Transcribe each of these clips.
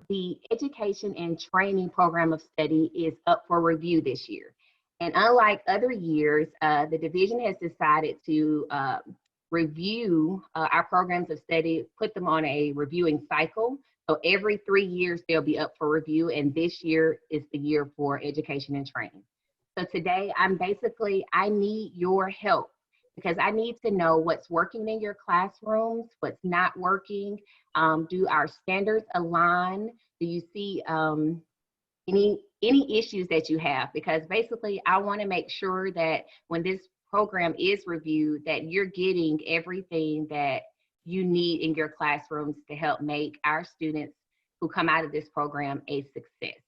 the education and training program of study is up for review this year. And unlike other years, the division has decided to review our programs of study, put them on a reviewing cycle. So every 3 years, they'll be up for review, and this year is the year for education and training. So today, I need your help because I need to know what's working in your classrooms, what's not working. Do our standards align? Do you see any issues that you have? Because basically, I want to make sure that when this program is reviewed, that you're getting everything that you need in your classrooms to help make our students who come out of this program a success.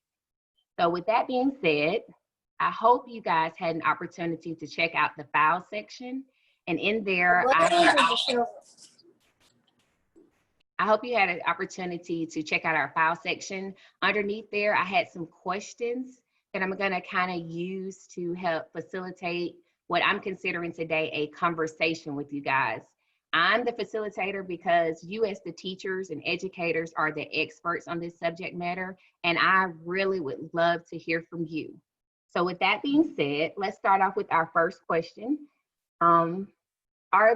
So with that being said, I hope you guys had an opportunity to check out the file section. And in there, I hope you had an opportunity to check out our file section. Underneath there, I had some questions that I'm gonna kind of use to help facilitate what I'm considering today a conversation with you guys. I'm the facilitator because you as the teachers and educators are the experts on this subject matter, and I really would love to hear from you. So with that being said, let's start off with our first question. Are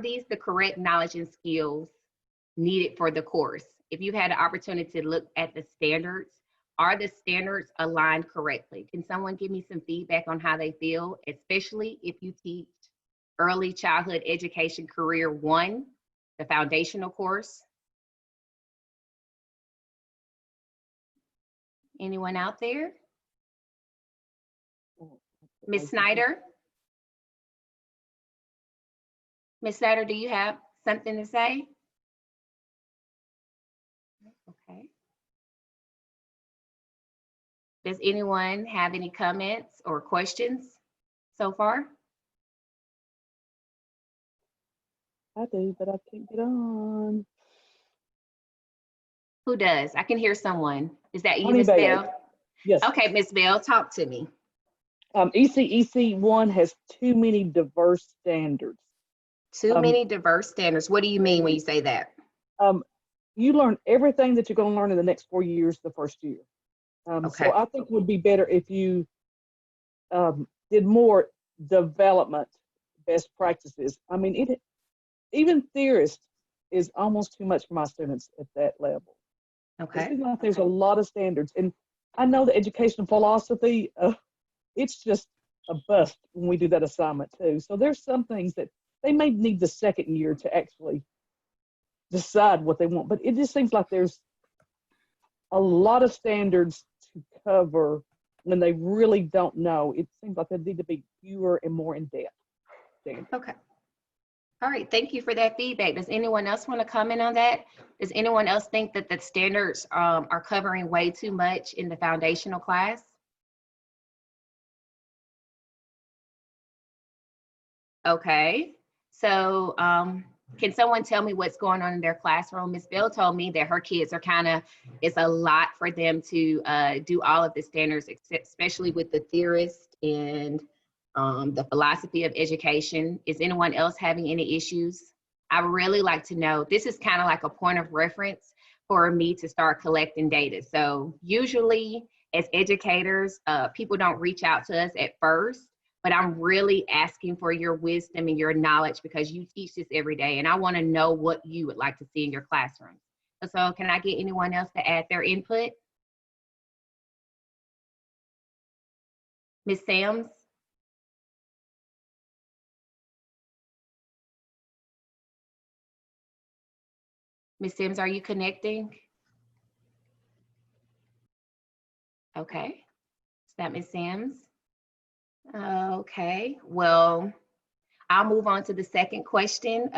these the correct knowledge and skills needed for the course? If you've had an opportunity to look at the standards, are the standards aligned correctly? Can someone give me some feedback on how they feel, especially if you teach Early Childhood Education Career 1, the foundational course? Anyone out there? Ms. Snyder? Ms. Snyder, do you have something to say? Okay. Does anyone have any comments or questions so far? I do, but I can't get on. Who does? I can hear someone. Is that you, Honey Ms. Bell. Bell? Yes. Okay, Ms. Bell, talk to me. ECEC 1 has too many diverse standards. Too many diverse standards. What do you mean when you say that? You learn everything that you're going to learn in the next 4 years the first year. Okay. So I think it would be better if you did more development best practices. I mean, even theorist is almost too much for my students at that level. Okay. It seems like there's a lot of standards. And I know the educational philosophy, it's just a bust when we do that assignment too. So there's some things that they may need the second year to actually decide what they want. But it just seems like there's a lot of standards to cover when they really don't know. It seems like they need to be fewer and more in depth standards. Okay. All right, thank you for that feedback. Does anyone else want to comment on that? Does anyone else think that the standards are covering way too much in the foundational class? Okay, so can someone tell me what's going on in their classroom? Ms. Bell told me that her kids are it's a lot for them to do all of the standards, especially with the theorist and the philosophy of education. Is anyone else having any issues? I would really like to know. This is kind of like a point of reference for me to start collecting data. So usually as educators, people don't reach out to us at first, but I'm really asking for your wisdom and your knowledge because you teach this every day, and I want to know what you would like to see in your classroom. So can I get anyone else to add their input? Ms. Sams? Ms. Sims, are you connecting? Okay, is that Ms. Sims? Okay, well, I'll move on to the second question.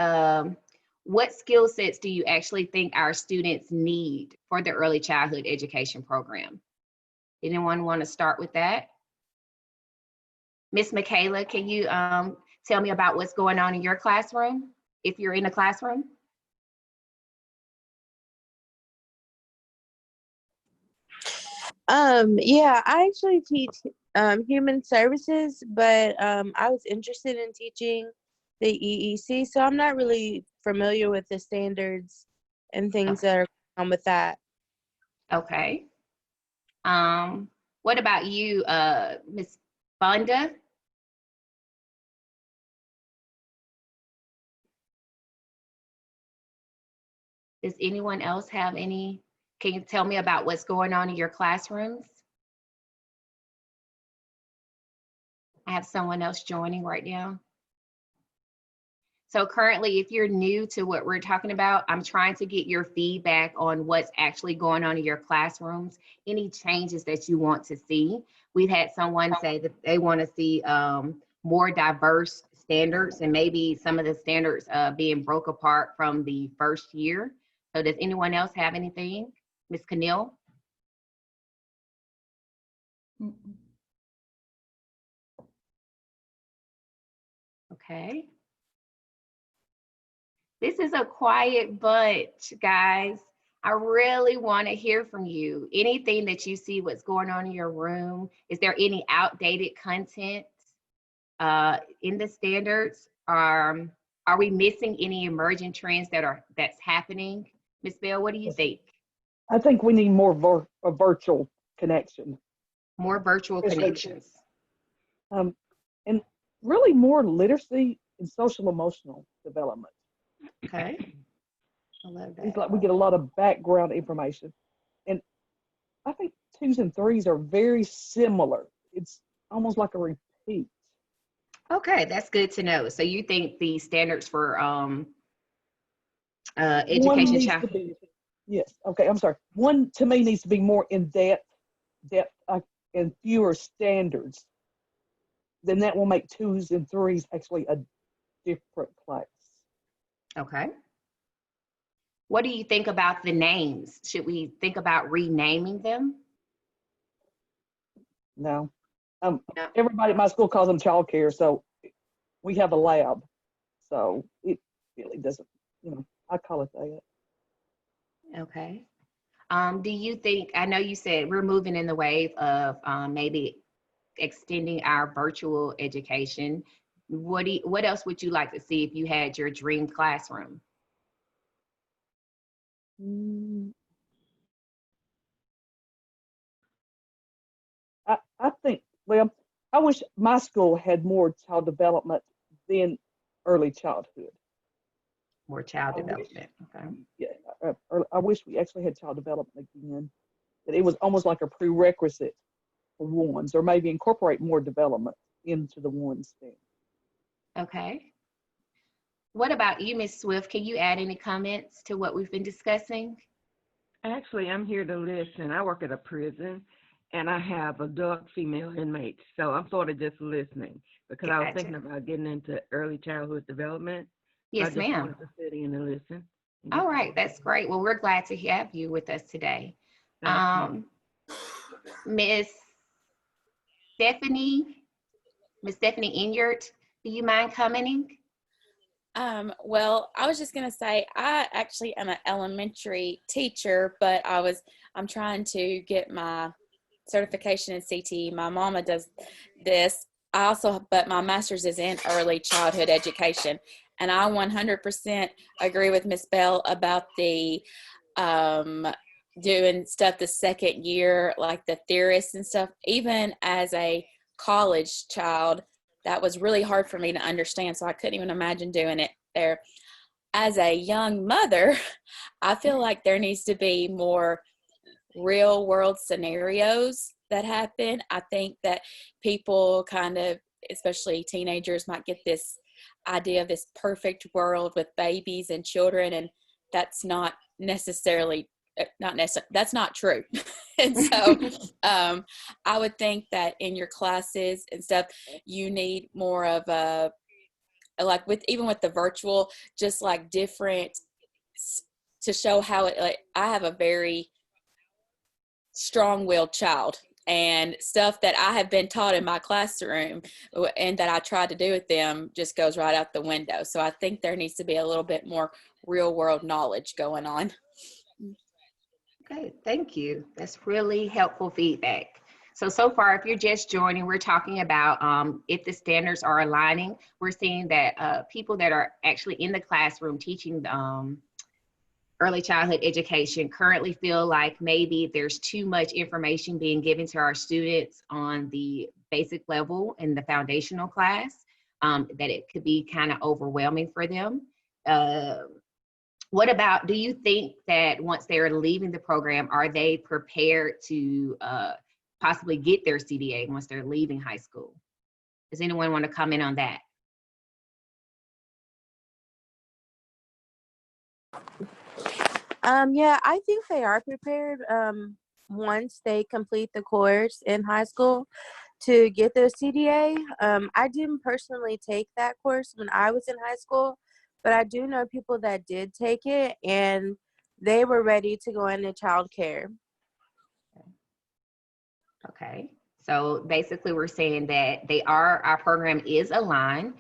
What skill sets do you actually think our students need for the early childhood education program? Anyone want to start with that? Miss Michaela, can you tell me about what's going on in your classroom, if you're in a classroom? Yeah, I actually teach human services, but I was interested in teaching the EEC, so I'm not really familiar with the standards and things that are with that. Okay. What about you, Miss Fonda? Does anyone else have any? Can you tell me about what's going on in your classrooms? I have someone else joining right now. So currently, if you're new to what we're talking about, I'm trying to get your feedback on what's actually going on in your classrooms, any changes that you want to see. We've had someone say that they want to see more diverse standards and maybe some of the standards being broke apart from the first year. So does anyone else have anything? Ms. Canil? Okay. This is a quiet bunch, guys. I really want to hear from you. Anything that you see what's going on in your room? Is there any outdated content in the standards? Are we missing any emerging trends that's happening? Ms. Bell, what do you think? I think we need more a virtual connection. More virtual connections. And really more literacy and social emotional development. Okay. I love It's that. like we get a lot of background information. And I think 2s and 3s are very similar. It's almost like a repeat. Okay, that's good to know. So you think the standards for One education needs child? to be, yes, okay, I'm sorry. One to me needs to be more in depth, and fewer standards. Then that will make 2s and 3s actually a different class. Okay. What do you think about the names? Should we think about renaming them? No. No. Everybody at my school calls them childcare, so we have a lab. So it really doesn't, I call it that. Okay. Do you think, I know you said we're moving in the wave of maybe extending our virtual education. What else would you like to see if you had your dream classroom? I think, well, I wish my school had more child development than early childhood. More child I wish- development. Okay. Yeah, I wish we actually had child development again. That it was almost like a prerequisite for ones, or maybe incorporate more development into the ones thing. Okay. What about you, Ms. Swift? Can you add any comments to what we've been discussing? Actually, I'm here to listen. I work at a prison and I have adult female inmates. So I'm sort of just listening because I was Gotcha. thinking about getting into early childhood development. So I Yes, just ma'am. wanted to sit in and listen. All right, that's great. Well, we're glad to have you with us today. Miss Stephanie, Miss Stephanie Inyart, do you mind commenting? Well, I was just gonna say I actually am an elementary teacher, but I'm trying to get my certification in CTE. My mama does this. But my master's is in early childhood education, and I 100% agree with Miss Bell about the doing stuff the second year, like the theorists and stuff. Even as a college child, that was really hard for me to understand, so I couldn't even imagine doing it there. As a young mother, I feel like there needs to be more real world scenarios that happen. I think that people kind of, especially teenagers, might get this idea of this perfect world with babies and children, and that's not necessarily that's not true. And so I would think that in your classes and stuff, you need more of a, like even with the virtual, just like different, to show how it, like, I have a very strong-willed child, and stuff that I have been taught in my classroom and that I try to do with them just goes right out the window. So I think there needs to be a little bit more real world knowledge going on. Okay, thank you. That's really helpful feedback. So far, if you're just joining, we're talking about if the standards are aligning. We're seeing that people that are actually in the classroom teaching early childhood education currently feel like maybe there's too much information being given to our students on the basic level in the foundational class, that it could be kind of overwhelming for them? What about, do you think that once they're leaving the program, are they prepared to possibly get their CDA once they're leaving high school? Does anyone want to comment on that? Yeah, I think they are prepared once they complete the course in high school to get their CDA. I didn't personally take that course when I was in high school, but I do know people that did take it and they were ready to go into childcare. Okay, so basically we're saying that our program is aligned.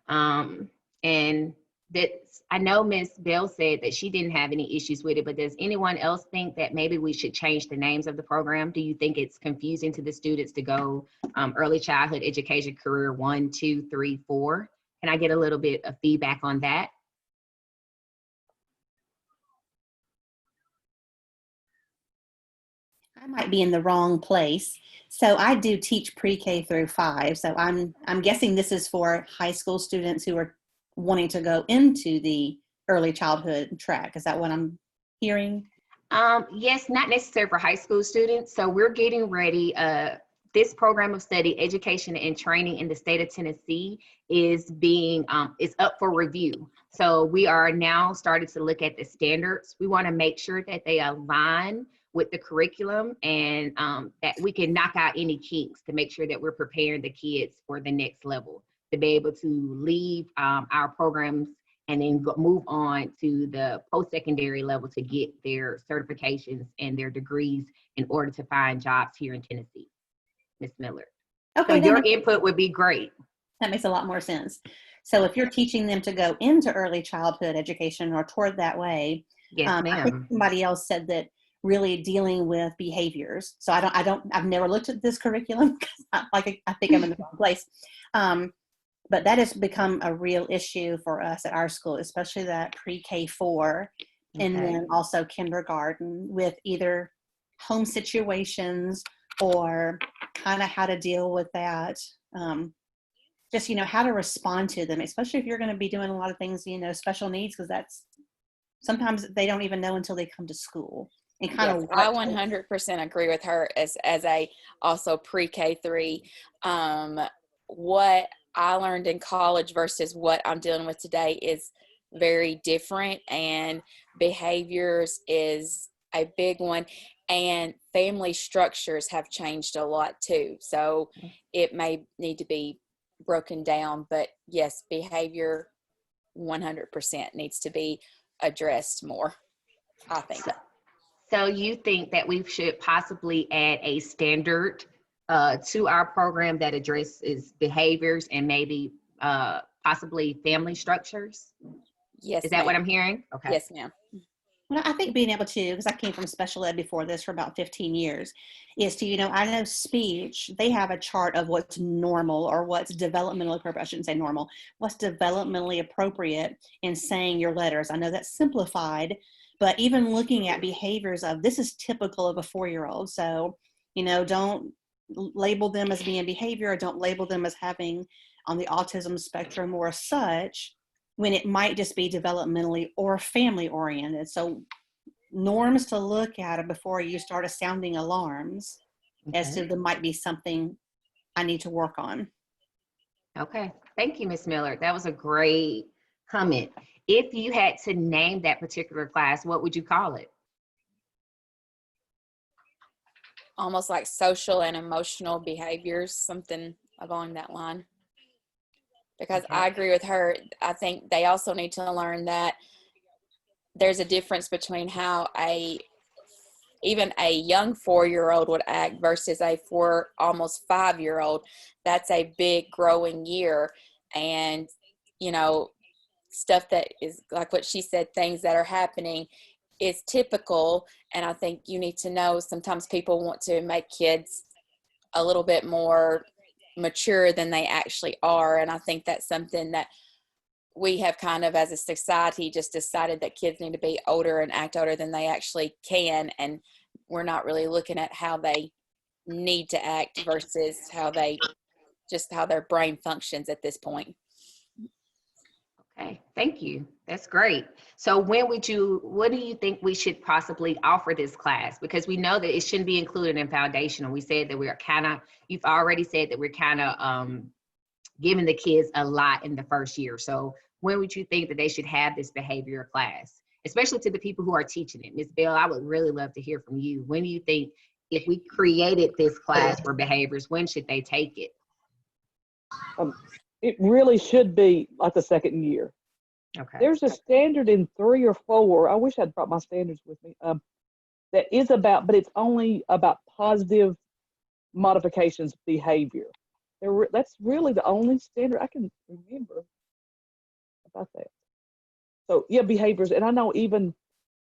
And that, I know Ms. Bell said that she didn't have any issues with it, but does anyone else think that maybe we should change the names of the program? Do you think it's confusing to the students to go early childhood education career 1, 2, 3, 4? Can I get a little bit of feedback on that? I might be in the wrong place. So I do teach pre-K through 5. So I'm guessing this is for high school students who are wanting to go into the early childhood track. Is that what I'm hearing? Yes, not necessarily for high school students. So we're getting ready. This program of study, education and training in the state of Tennessee, is up for review. So we are now starting to look at the standards. We want to make sure that they align with the curriculum, and that we can knock out any kinks to make sure that we're preparing the kids for the next level, to be able to leave our programs and then move on to the post-secondary level to get their certifications and their degrees in order to find jobs here in Tennessee. Ms. Miller. Okay, So your input would be great. that makes a lot more sense. So if you're teaching them to go into early childhood education or toward that way, Yes, I think ma'am. somebody else said that really dealing with behaviors. So I've never looked at this curriculum because I think I'm in the wrong place. But that has become a real issue for us at our school, especially that pre-K 4, and then also kindergarten, with either home situations or kind of how to deal with that. Just, how to respond to them, especially if you're going to be doing a lot of things, special needs, because that's sometimes they don't even know until they come to school. And kind Yes, of I 100% agree with her as a also pre-K 3. What I learned in college versus what I'm dealing with today is very different, and behaviors is a big one, and family structures have changed a lot too. So it may need to be broken down, but yes, behavior 100% needs to be addressed more, I think. So you think that we should possibly add a standard to our program that addresses behaviors and maybe possibly family structures? Yes, Is that what I'm hearing? Okay. Yes, ma'am. Well, I think being able to, because I came from special ed before this for about 15 years, is to, I know speech, they have a chart of what's normal or what's developmentally appropriate. I shouldn't say normal, what's developmentally appropriate in saying your letters. I know that's simplified, but even looking at behaviors of this is typical of a 4-year-old. So, don't label them as being behavior, or don't label them as having on the autism spectrum or such, when it might just be developmentally or family oriented. So norms to look at before you start sounding alarms as to there might be something I need to work on. Okay, thank you, Ms. Miller. That was a great comment. If you had to name that particular class, what would you call it? Almost like social and emotional behaviors, something along that line. Because I agree with her. I think they also need to learn that there's a difference between how even a young 4-year-old would act versus a almost 5-year-old. That's a big growing year. And, stuff that is like what she said, things that are happening is typical. And I think you need to know sometimes people want to make kids a little bit more mature than they actually are. And I think that's something that we have kind of, as a society, just decided that kids need to be older and act older than they actually can. And we're not really looking at how they need to act versus how their brain functions at this point. Okay, thank you. That's great. So what do you think we should possibly offer this class? Because we know that it shouldn't be included in foundational. We said that you've already said that we're kind of giving the kids a lot in the first year. So when would you think that they should have this behavior class, especially to the people who are teaching it? Ms. Bell, I would really love to hear from you. When do you think, if we created this class for behaviors, when should they take it? It really should be like the second year. Okay. There's a standard in 3 or 4. I wish I'd brought my standards with me. That is about, but it's only about positive modifications of behavior. That's really the only standard I can remember about that. So yeah, behaviors, and I know even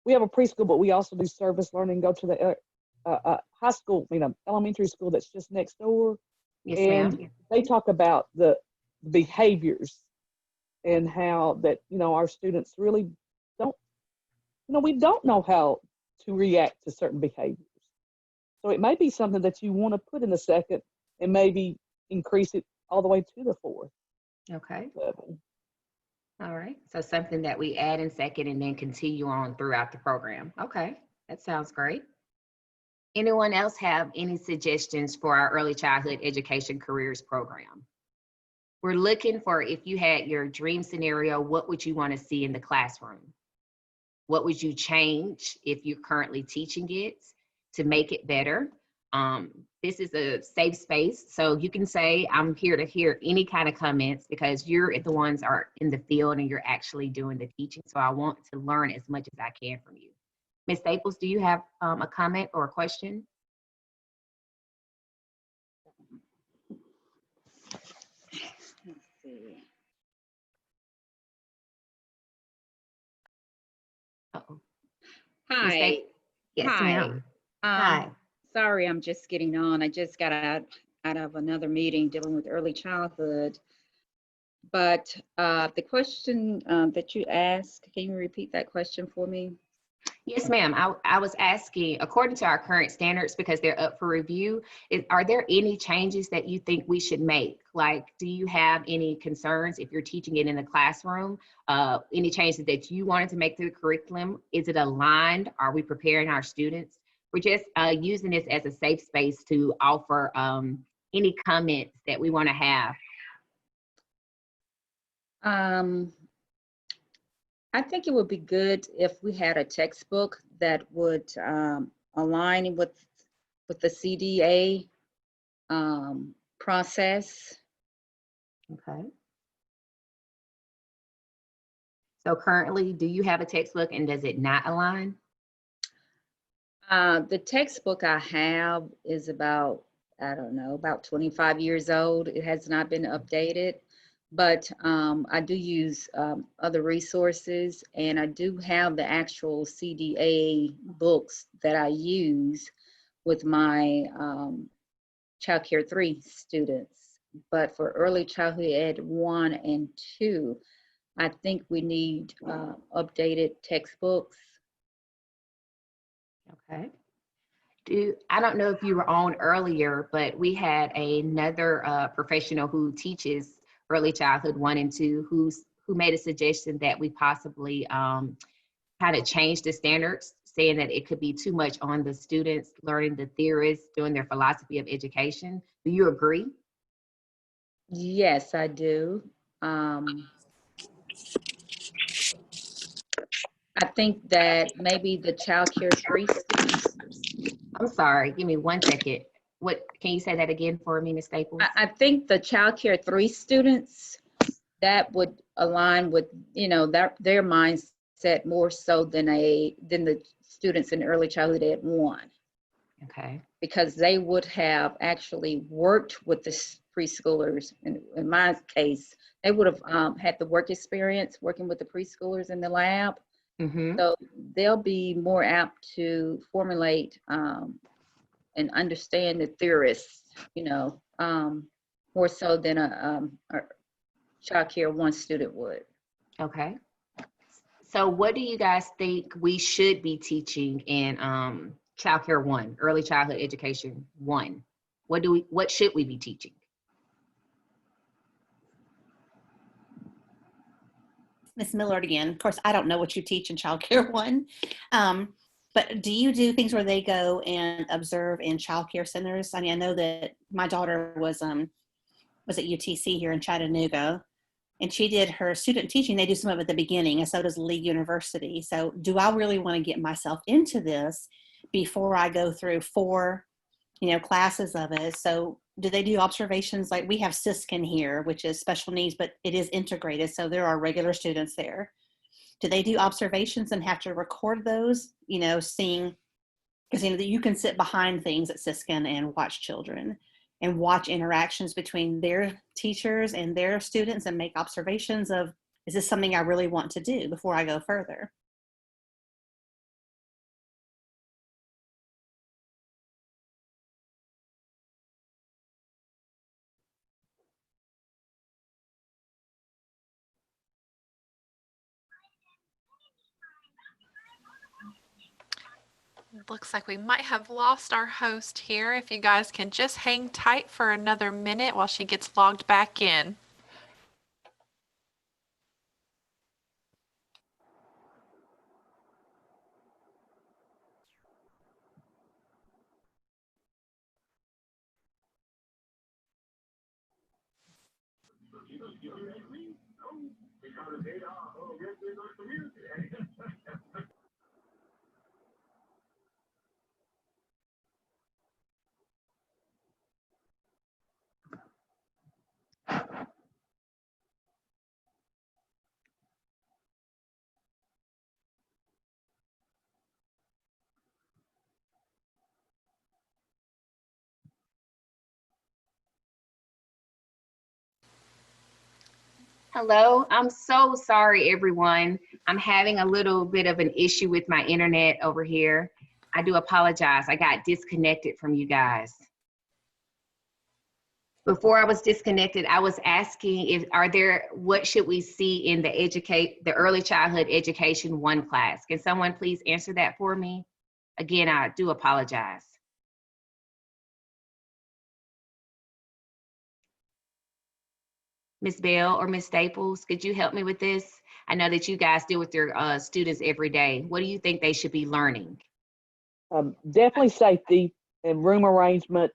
we have a preschool, but we also do service learning. Go to the high school, elementary school that's just next door. Yes, and ma'am. they talk about the behaviors and how that, our students really don't, we don't know how to react to certain behaviors. So it may be something that you want to put in the second and maybe increase it all the way to the 4th Okay. level. All right. So something that we add in second and then continue on throughout the program. Okay. That sounds great. Anyone else have any suggestions for our early childhood education careers program? We're looking for, if you had your dream scenario, what would you want to see in the classroom? What would you change if you're currently teaching it to make it better? This is a safe space, so you can say, I'm here to hear any kind of comments because you're the ones are in the field and you're actually doing the teaching. So I want to learn as much as I can from you. Ms. Staples, do you have a comment or a question? Let's see. Uh-oh. Hi. Yes, Hi. ma'am. Hi. Sorry, I'm just getting on. I just got out of another meeting dealing with early childhood. But the question that you asked, can you repeat that question for me? Yes, ma'am. I was asking, according to our current standards, because they're up for review, are there any changes that you think we should make? Like, do you have any concerns if you're teaching it in the classroom? Any changes that you wanted to make to the curriculum? Is it aligned? Are we preparing our students? We're just using this as a safe space to offer any comments that we want to have. I think it would be good if we had a textbook that would align with the CDA process. Okay. So currently, do you have a textbook and does it not align? The textbook I have is about, I don't know, about 25 years old. It has not been updated, but I do use other resources, and I do have the actual CDA books that I use with my Child Care 3 students. But for early childhood ed 1 and 2, I think we need updated textbooks. Okay. I don't know if you were on earlier, but we had another professional who teaches early childhood 1 and 2 who made a suggestion that we possibly kind of change the standards, saying that it could be too much on the students learning the theories, doing their philosophy of education. Do you agree? Yes, I do. I think that maybe the Child Care 3 students. I'm sorry, give me 1 second. What, can you say that again for me, Ms. Staples? I think the Child Care 3 students, that would align with, their mindset more so than the students in early childhood ed 1. Okay. Because they would have actually worked with the preschoolers. In my case, they would have had the work experience working with the preschoolers in the lab. Mm-hmm. So they'll be more apt to formulate and understand the theorists, more so than a Child Care 1 student would. Okay. So what do you guys think we should be teaching in Child Care 1, Early Childhood Education 1? What should we be teaching? Miss Millard again. Of course, I don't know what you teach in Child Care 1. But do you do things where they go and observe in child care centers? I mean, I know that my daughter was at UTC here in Chattanooga, and she did her student teaching. They do some of it at the beginning, and so does Lee University. So do I really want to get myself into this before I go through 4, classes of it? So do they do observations? Like we have Siskin here, which is special needs, but it is integrated. So there are regular students there. Do they do observations and have to record those, seeing, because you can sit behind things at Siskin and watch children and watch interactions between their teachers and their students and make observations of, is this something I really want to do before I go further? Looks like we might have lost our host here. If you guys can just hang tight for another minute while she gets logged back in. Hello, I'm so sorry, everyone. I'm having a little bit of an issue with my internet over here. I do apologize. I got disconnected from you guys. Before I was disconnected, I was asking what should we see in the Early Childhood Education 1 class? Can someone please answer that for me? Again, I do apologize. Ms. Bell or Ms. Staples, could you help me with this? I know that you guys deal with your students every day. What do you think they should be learning? Definitely safety and room arrangement,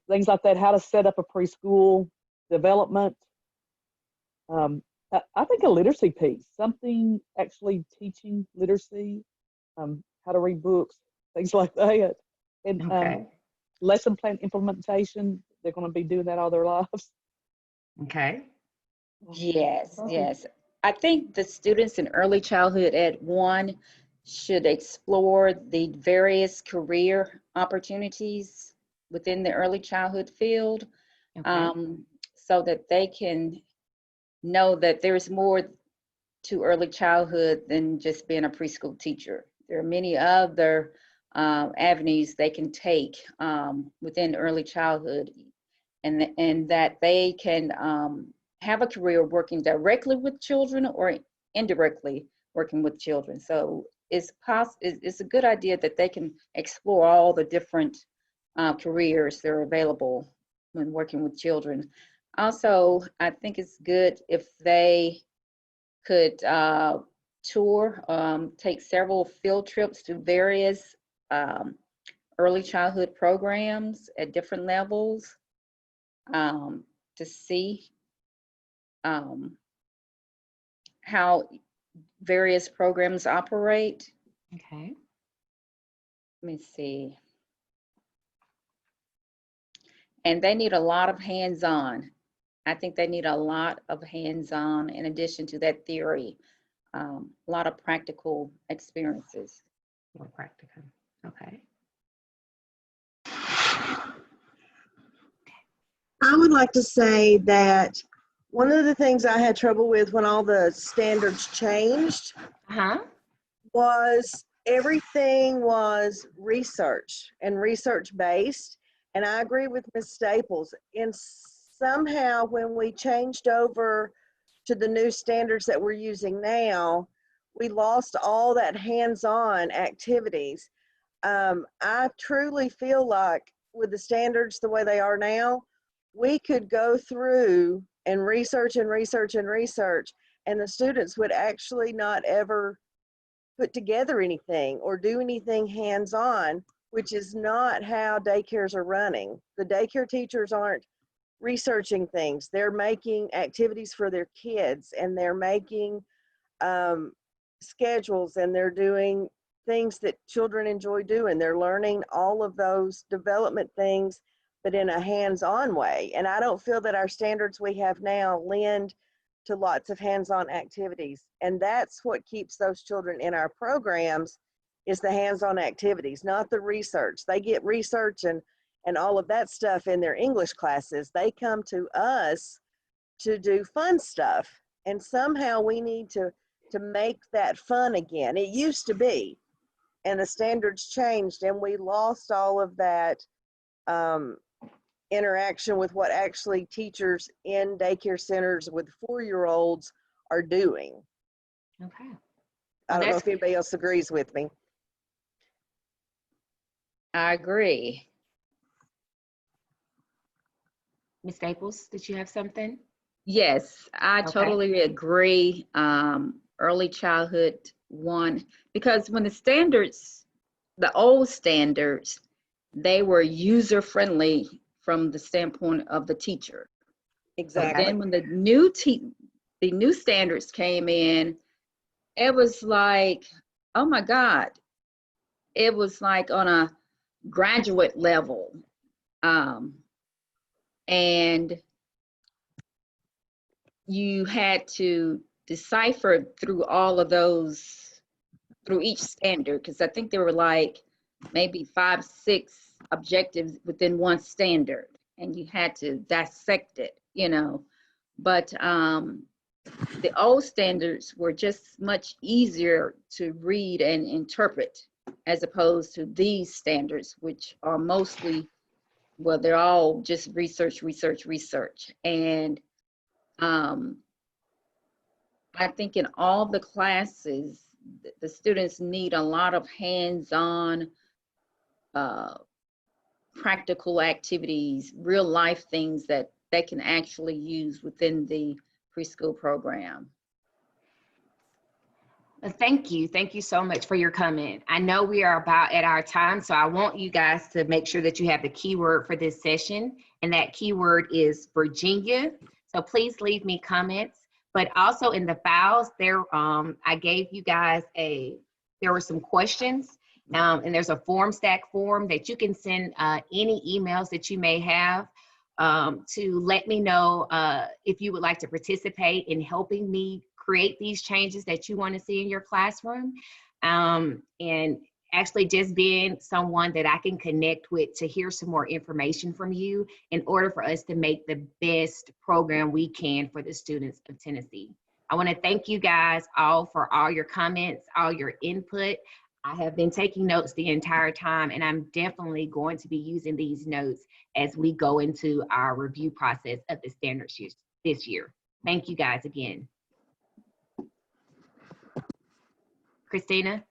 things like that, how to set up a preschool development. I think a literacy piece, something actually teaching literacy, how to read books, things like that. And Okay. Lesson plan implementation, they're going to be doing that all their lives. Okay. Yes, yes. I think the students in early childhood at 1 should explore the various career opportunities within the early childhood field, Okay. so that they can know that there's more to early childhood than just being a preschool teacher. There are many other avenues they can take within early childhood, and that they can have a career working directly with children or indirectly working with children. So it's a good idea that they can explore all the different careers that are available when working with children. Also, I think it's good if they could tour, take several field trips to various early childhood programs at different levels, to see how various programs operate. Okay. Let me see. And they need a lot of hands-on. I think they need a lot of hands-on in addition to that theory, a lot of practical experiences. More practical. Okay. I would like to say that one of the things I had trouble with when all the standards changed was everything was research and research based. And I agree with Ms. Staples. And somehow when we changed over to the new standards that we're using now, we lost all that hands-on activities. I truly feel like with the standards the way they are now, we could go through and research and research and research, and the students would actually not ever put together anything or do anything hands-on, which is not how daycares are running. The daycare teachers aren't researching things. They're making activities for their kids, and they're making schedules, and they're doing things that children enjoy doing. They're learning all of those development things, but in a hands-on way. And I don't feel that our standards we have now lend to lots of hands-on activities. And that's what keeps those children in our programs, is the hands-on activities, not the research. They get research and all of that stuff in their English classes. They come to us to do fun stuff. And somehow we need to make that fun again. It used to be, and the standards changed, and we lost all of that interaction with what actually teachers in daycare centers with 4-year-olds are doing. Okay. I don't know if anybody else agrees with me. I agree. Ms. Staples, did you have something? Yes, I Okay. totally agree. Early childhood one, because when the old standards, they were user friendly from the standpoint of the teacher. Exactly. Then when the new standards came in, it was like, oh my God, it was like on a graduate level. And you had to decipher through all of those, through each standard, because I think there were like maybe 5, 6 objectives within one standard, and you had to dissect it, But the old standards were just much easier to read and interpret, as opposed to these standards, which are mostly, well, they're all just research. And I think in all the classes, the students need a lot of hands-on practical activities, real life things that they can actually use within the preschool program. Thank you. Thank you so much for your comment. I know we are about at our time, so I want you guys to make sure that you have the keyword for this session, and that keyword is Virginia. So please leave me comments, but also in the files there, I gave you guys there were some questions, and there's a form stack form that you can send any emails that you may have to let me know if you would like to participate in helping me create these changes that you want to see in your classroom, and actually just being someone that I can connect with to hear some more information from you in order for us to make the best program we can for the students of Tennessee. I want to thank you guys all for all your comments, all your input. I have been taking notes the entire time, and I'm definitely going to be using these notes as we go into our review process of the standards this year. Thank you guys again. Christina?